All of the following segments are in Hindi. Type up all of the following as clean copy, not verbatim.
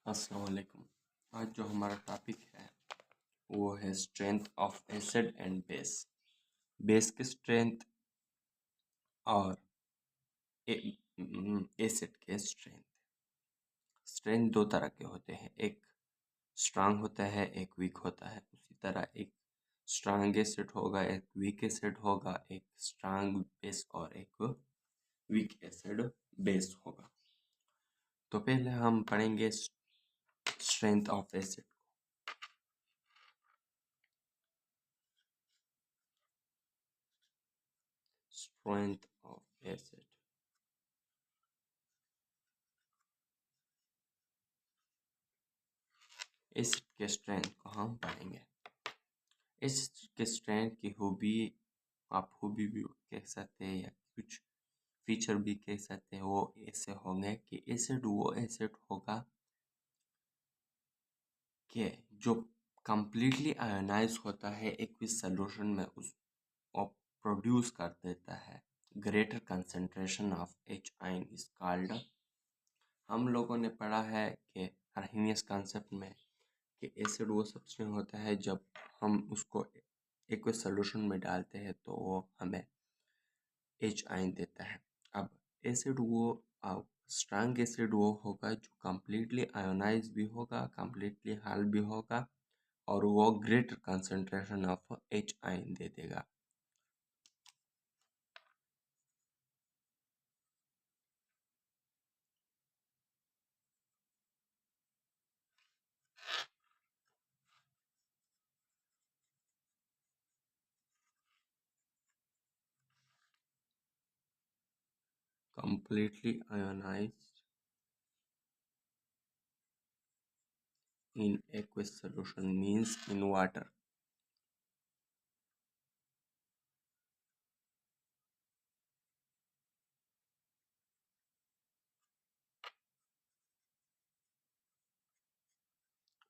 अस्सलाम वालेकुम। आज जो हमारा टॉपिक है वो है strength of acid and base. Base की स्ट्रेंथ और एसिड के स्ट्रेंथ। स्ट्रेंथ दो तरह के होते हैं, एक स्ट्रांग होता है, एक वीक होता है। उसी तरह एक स्ट्रांग एसिड होगा, एक वीक एसिड होगा, एक स्ट्रांग बेस और एक वीक एसिड बेस होगा। तो पहले हम पढ़ेंगे strength of acid. Strength of acid, acid के स्ट्रेंथ को हम पढ़ेंगे। एसिड के स्ट्रेंथ की खूबी, आप खूबी भी कह सकते हैं या कुछ फीचर भी कह सकते हैं, वो ऐसे होंगे कि एसिड वो एसिड होगा कि जो कंप्लीटली आयोनाइज होता है एक्विस सॉल्यूशन में, उस प्रोड्यूस कर देता है। Greater concentration of H ion is called. हम लोगों ने पढ़ा है कि अर्हीनियस कॉन्सेप्ट में कि एसिड वो सब्सटेंस होता है जब हम उसको एक्विस सॉल्यूशन में डालते हैं तो वो हमें एच आयन देता है। अब एसिड वो स्ट्रॉन्ग एसिड वो होगा जो कम्प्लीटली आयोनाइज भी होगा, कम्प्लीटली हल भी होगा और वो greater concentration of H ion दे देगा। Completely ionized in aqueous solution means in water.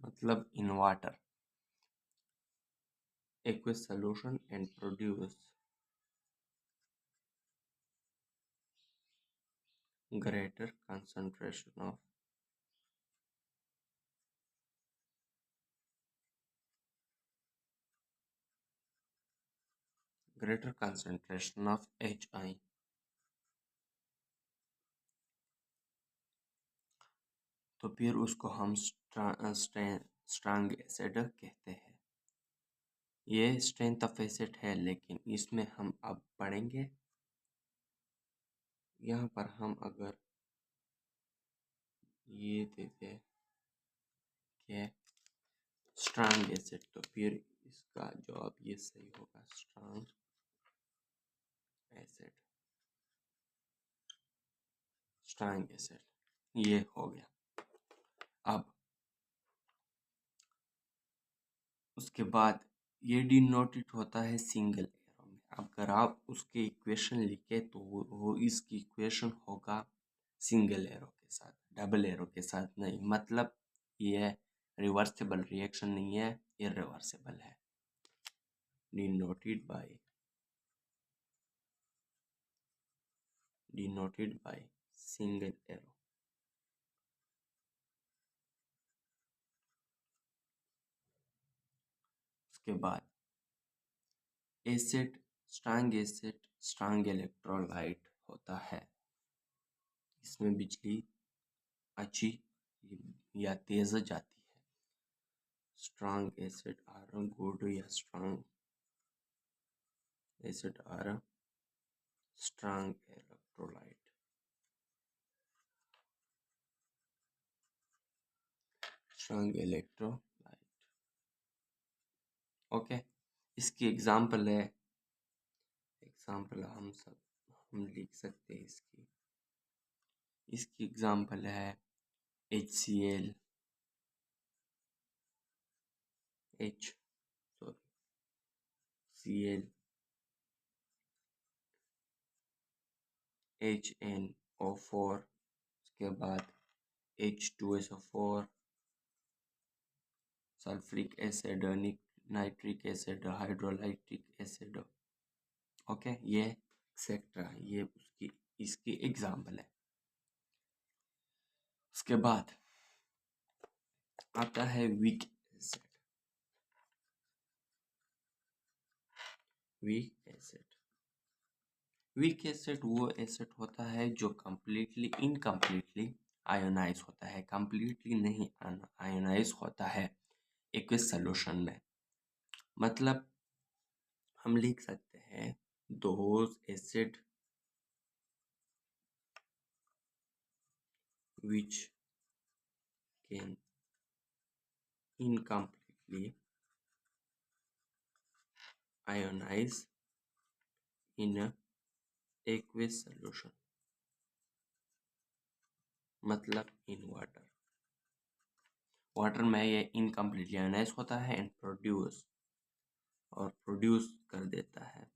मतलब in water aqueous solution and produce greater concentration of HI। तो फिर उसको हम स्ट्रॉन्ग एसिड कहते हैं। ये स्ट्रेंथ ऑफ एसिड है, लेकिन इसमें हम अब पढ़ेंगे। यहाँ पर हम अगर ये देते कि स्ट्रॉन्ग एसिड, तो फिर इसका जवाब ये सही होगा, स्ट्रॉन्ग एसिड। स्ट्रॉन्ग एसिड ये हो गया। अब उसके बाद ये डिनोटेड होता है सिंगल एरो में। अगर आप उसके इक्वेशन लिखे तो वो इसकी इक्वेशन होगा सिंगल एरो के साथ, डबल एरो के साथ नहीं। मतलब ये रिवर्सिबल रिएक्शन नहीं है, इरिवर्सिबल है। Denoted by single arrow. उसके बाद एसिड, स्ट्रॉन्ग इलेक्ट्रोलाइट होता है। इसमें बिजली अच्छी या तेज जाती है। स्ट्रॉन्ग एसिड आर गुड या strong acid are strong electrolyte. Strong electrolyte, okay. इसकी एग्जांपल है, हम लिख सकते हैं इसकी एग्जांपल है HCl, Cl, HNO4, उसके बाद H2SO4, sulphuric acid, nitric acid, hydrolytic acid, okay. ये एक्सेट्रा, ये इसकी एग्जांपल है। उसके बाद आता है वीक एसिड। वीक एसिड वो एसिड होता है जो कम्प्लीटली इनकम्प्लीटली आयोनाइज होता है, कम्प्लीटली नहीं आयोनाइज होता है एक्विस सॉल्यूशन में। मतलब हम लिख सकते हैं those acid which can incompletely ionize in a aqueous solution, मतलब इन वाटर में ये इनकम्प्लीटली आयोनाइज होता है एंड प्रोड्यूस कर देता है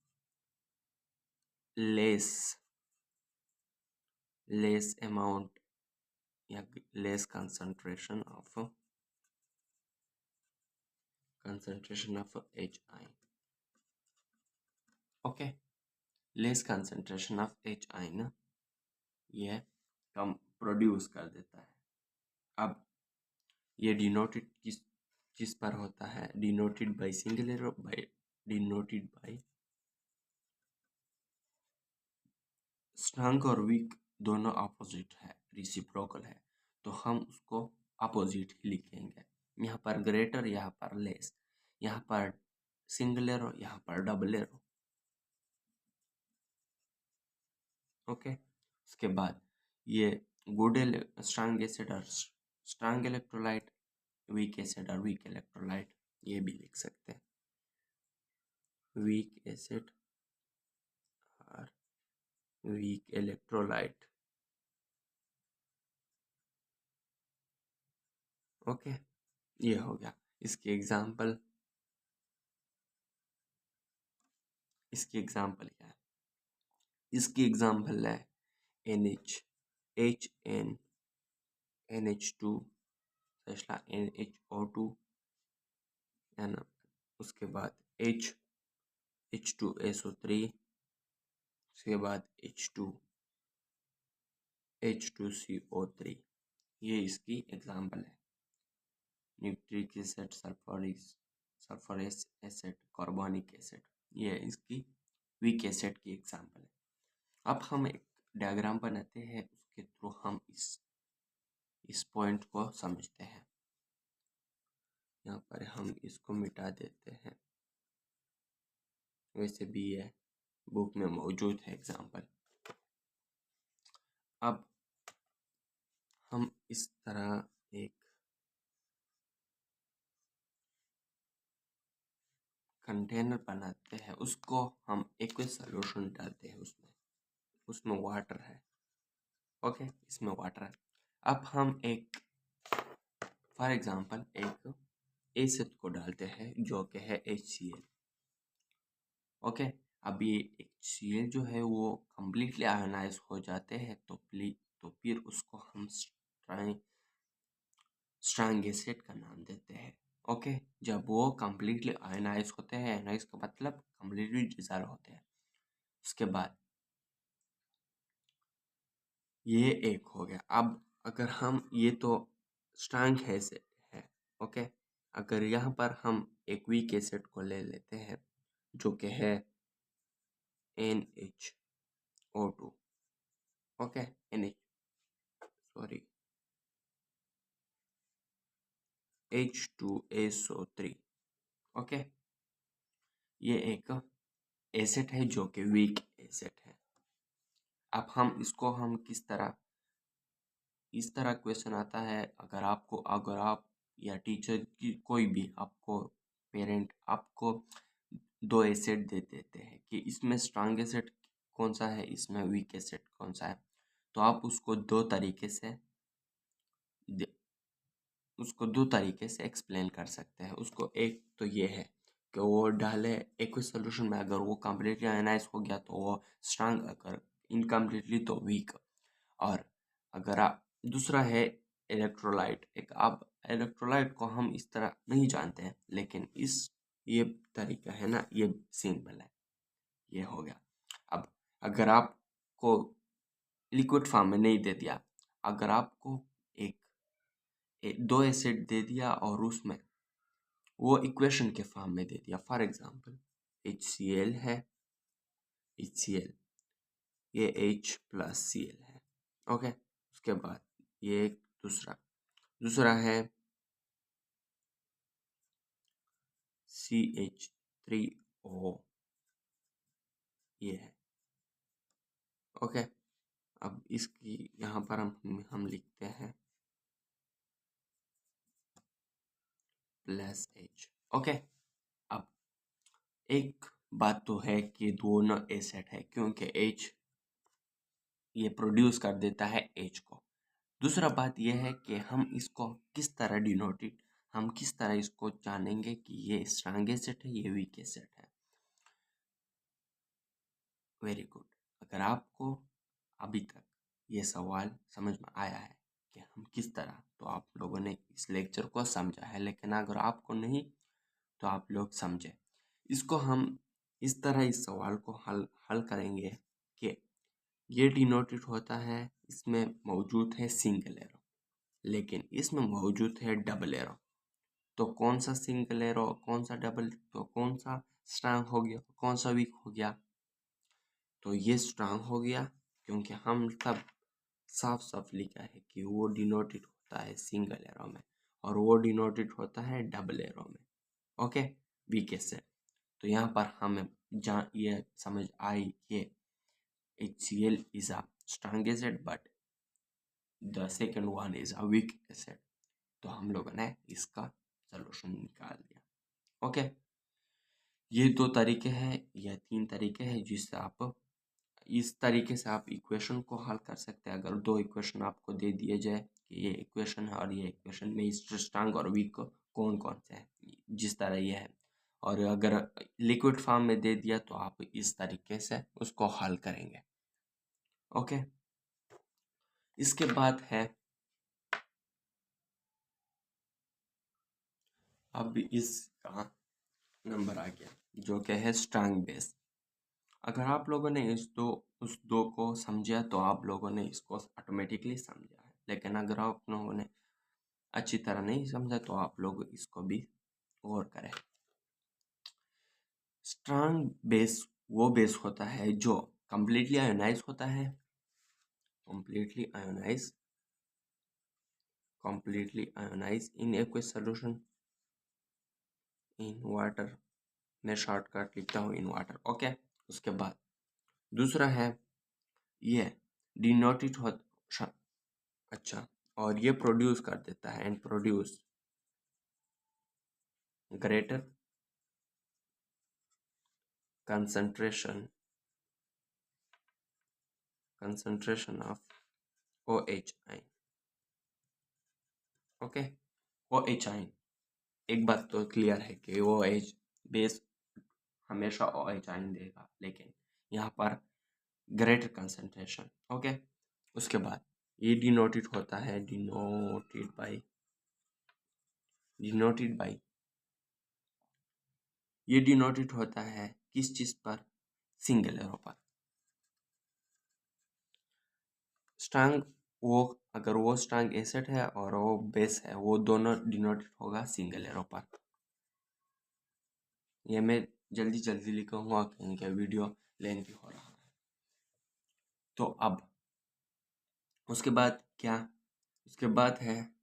लेस अमाउंट या less concentration of HI। Okay, less concentration of HI ना ये कम प्रोड्यूस कर देता है। अब ये डिनोटेड किस पर होता है? Denoted by singular, denoted by strong और वीक दोनों अपोजिट है, रिसिप्रोकल है, तो हम उसको अपोजिट ही लिखेंगे। यहाँ पर ग्रेटर, यहाँ पर लेस, यहाँ पर सिंगुलर हो, यहाँ पर डबल एरो। ओके, उसके बाद ये गुड स्ट्रॉन्ग एसिड और स्ट्रॉन्ग इलेक्ट्रोलाइट, वीक एसिड और वीक इलेक्ट्रोलाइट, ये भी लिख सकते हैं। वीक एसिड और वीक इलेक्ट्रोलाइट। ओके, ये हो गया। इसकी एग्जांपल क्या है? इसकी एग्जांपल है NH, HN, NH2 NHO2 है ना, उसके बाद H2SO3, उसके बाद H2CO3। ये इसकी एग्जांपल है। Nucleic acid, sulphurous acid, carbonic acid, ये इसकी वीक एसिड की एग्जांपल है। अब हम एक डायग्राम बनाते हैं, उसके थ्रू हम इस पॉइंट को समझते हैं। यहाँ पर हम इसको मिटा देते हैं, वैसे भी ये बुक में मौजूद है एग्जांपल। अब हम इस तरह एक कंटेनर बनाते हैं, उसको हम एक्वस सॉल्यूशन डालते हैं, उसमें वाटर है। ओके, इसमें वाटर है। अब हम एक फॉर एग्जांपल एक एसिड को डालते हैं जो कि है HCl। ओके, अब ये HCl जो है वो कम्प्लीटली आयोनाइज हो जाते हैं, तो फिर उसको हम स्ट्रॉन्ग एसिड का नाम देते हैं। ओके, जब वो कम्प्लीटली आयोनाइज होते हैं, आयोनाइज का मतलब कम्प्लीटली डिजॉल्व होते हैं। उसके बाद ये एक हो गया। अब अगर हम ये तो स्ट्रॉन्ग एसिड है, ओके, अगर यहाँ पर हम एक वीक एसिड को ले लेते हैं जो कि है NHO2। Okay, H2SO3। ओके, ये एक एसिड है जो कि वीक एसिड है। अब हम इसको हम किस तरह, इस तरह क्वेश्चन आता है, अगर आप या टीचर की कोई भी आपको पेरेंट आपको दो एसिड दे देते हैं कि इसमें स्ट्रॉन्ग एसिड कौन सा है, इसमें वीक एसिड कौन सा है, तो आप उसको दो तरीके से एक्सप्लेन कर सकते हैं उसको। एक तो ये है कि वो डाले एक्वस सॉल्यूशन में, अगर वो कम्प्लीटली आयनाइज हो गया तो वो स्ट्रांग, अगर इनकम्प्लीटली तो वीक। और अगर आप दूसरा है इलेक्ट्रोलाइट। एक आप इलेक्ट्रोलाइट को हम इस तरह नहीं जानते हैं, लेकिन ये तरीका है ना, ये सिंपल है। ये हो गया। अब अगर आपको लिक्विड फॉर्म में नहीं दे दिया, अगर आपको एक दो एसिड दे दिया और उसमें वो इक्वेशन के फॉर्म में दे दिया। फॉर एग्जांपल HCl है, HCl, ये H प्लस Cl है। ओके, उसके बाद ये एक दूसरा है CH3O, ये है। ओके, अब इसकी यहाँ पर हम लिखते हैं प्लस H। ओके, अब एक बात तो है कि दोनों एसिड है क्योंकि H ये प्रोड्यूस कर देता है H को। दूसरा बात यह है कि हम इसको किस तरह डिनोटेड, हम किस तरह इसको जानेंगे कि ये स्ट्रॉन्ग एसिड है, ये वीक एसिड है। Very good. अगर आपको अभी तक ये सवाल समझ में आया है कि हम किस तरह, तो आप लोगों ने इस लेक्चर को समझा है। लेकिन अगर आपको नहीं, तो आप लोग समझे इसको। हम इस तरह इस सवाल को हल करेंगे कि ये डिनोटेड होता है, इसमें मौजूद है सिंगल एरो, लेकिन इसमें मौजूद है डबल एरो। तो कौन सा सिंगल एरो, कौन सा डबल, तो कौन सा स्ट्रांग हो गया, कौन सा वीक हो गया? तो ये स्ट्रांग हो गया क्योंकि हम सब साफ साफ लिखा है कि वो डिनोटेड होता है सिंगल एरो में और वो डिनोटेड होता है डबल एरो में। Okay, weak acid. तो यहाँ पर हमें ये समझ आई कि HCl is a strong acid but the second one is a weak acid। तो हम लोगों ने इसका सलूशन निकाल दिया। ओके, ये दो तरीके हैं या तीन तरीके हैं जिससे आप इस तरीके से आप इक्वेशन को हल कर सकते हैं। अगर दो इक्वेशन आपको दे दिए जाए कि ये इक्वेशन है और ये इक्वेशन में स्ट्रांग और वीक कौन कौन से हैं, जिस तरह ये है, और अगर लिक्विड फॉर्म में दे दिया तो आप इस तरीके से उसको हल करेंगे। ओके, इसके बाद है अब इसका नंबर आ गया जो कि है स्ट्रांग बेस। अगर आप लोगों ने उस दो को समझा तो आप लोगों ने इसको ऑटोमेटिकली समझा है। लेकिन अगर आप लोगों ने अच्छी तरह नहीं समझा तो आप लोग इसको भी गौर करें। स्ट्रांग बेस वो बेस होता है जो completely आयोनाइज होता है, completely ionise in aqueous solution in water. मैं शॉर्टकट लिखता हूँ इन वाटर। ओके, उसके बाद दूसरा है ये डिनोटेड हो, अच्छा, और ये प्रोड्यूस कर देता है and produce greater concentration of OH ion. Okay, OH ion, एक बात तो क्लियर है कि OH बेस हमेशा OH आयन देगा, लेकिन यहाँ पर ग्रेटर कंसंट्रेशन। ओके, उसके बाद ये डिनोटेड होता है डिनोटेड बाई ये डिनोटेड होता है किस चीज पर? सिंगल एरो पर। स्ट्रांग वो अगर वो स्ट्रांग एसिड है और वो बेस है, वो दोनों डिनोटेड होगा सिंगल एरो पर। ये मैं जल्दी जल्दी लिखूंगा क्योंकि वीडियो लेंथी हो रहा है। तो अब उसके बाद क्या? उसके बाद है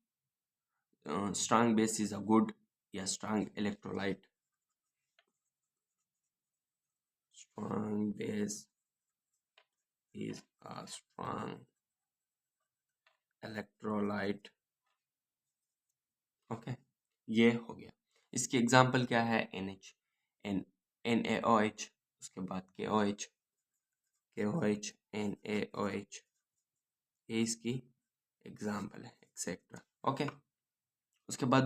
strong base is a good या strong electrolyte. Strong base is a strong electrolyte. Okay, ये हो गया। इसकी एग्जांपल क्या है? NH, NaOH, उसके बाद KOH, NaOH, ये इसकी एग्जांपल है, एक्सेट्रा। ओके, उसके बाद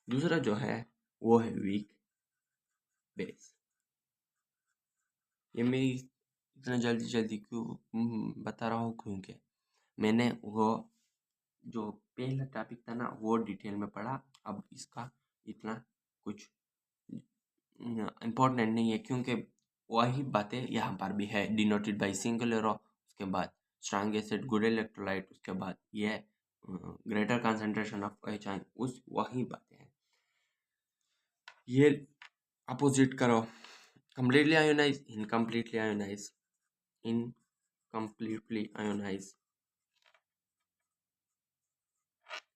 दूसरा जो है वो है वीक बेस। ये मैं इतना जल्दी जल्दी क्यों बता रहा हूँ? क्योंकि मैंने वो जो पहला टॉपिक था ना वो डिटेल में पढ़ा। अब इसका इतना कुछ इम्पोर्टेंट नहीं है क्योंकि वही बातें यहाँ पर भी है। डिनोटेड बाई सिंगल एरो, उसके बाद स्ट्रॉन्ग एसिड, गुड इलेक्ट्रोलाइट, उसके बाद ये ग्रेटर कंसंट्रेशन ऑफ H उस वही बातें हैं। ये अपोजिट करो, completely ionize, incompletely ionize, incompletely ionize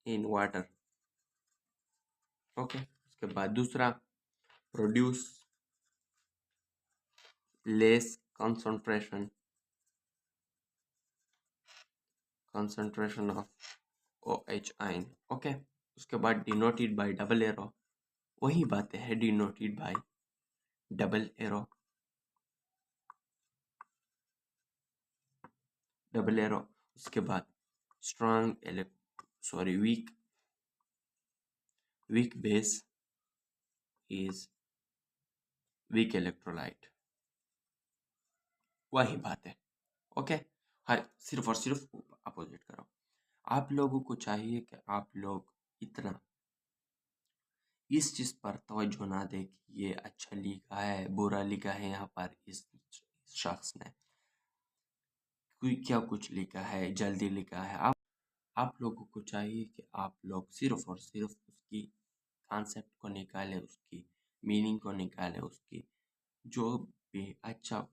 in water। Okay, उसके बाद दूसरा, produce less concentration of OH ion. Okay, उसके बाद डिनोटेड बाय डबल एरो, वही बातें हैं, denoted by double arrow, double arrow. उसके बाद strong weak base is weak electrolyte, वही बात है। ओके, हर सिर्फ और सिर्फ अपोजिट करो। आप लोगों को चाहिए कि आप लोग इतना इस चीज पर तवज्जो ना दे कि ये अच्छा लिखा है बुरा लिखा है, यहाँ पर इस शख्स ने कोई क्या कुछ लिखा है, जल्दी लिखा है। आप लोगों को चाहिए कि आप लोग सिर्फ और सिर्फ उसकी कॉन्सेप्ट को निकालें, उसकी मीनिंग को निकालें, उसकी जो भी अच्छा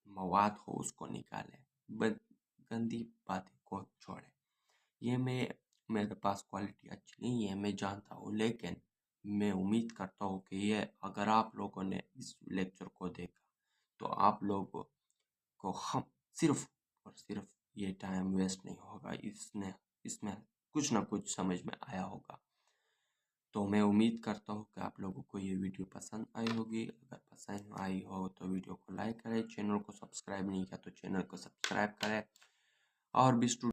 मवाद हो उसको निकालें, गंदी बातें को छोड़ें। ये मेरे पास क्वालिटी अच्छी नहीं है, मैं जानता हूँ, लेकिन मैं उम्मीद करता हूँ कि ये अगर आप लोगों ने इस लेक्चर को देखा तो आप लोगों को हम सिर्फ और सिर्फ ये टाइम वेस्ट नहीं होगा, इसमें कुछ ना कुछ समझ में आया होगा। तो मैं उम्मीद करता हूँ कि आप लोगों को ये वीडियो पसंद आई होगी। अगर पसंद आई हो तो वीडियो को लाइक करें, चैनल को सब्सक्राइब नहीं किया तो चैनल को सब्सक्राइब करें, और भी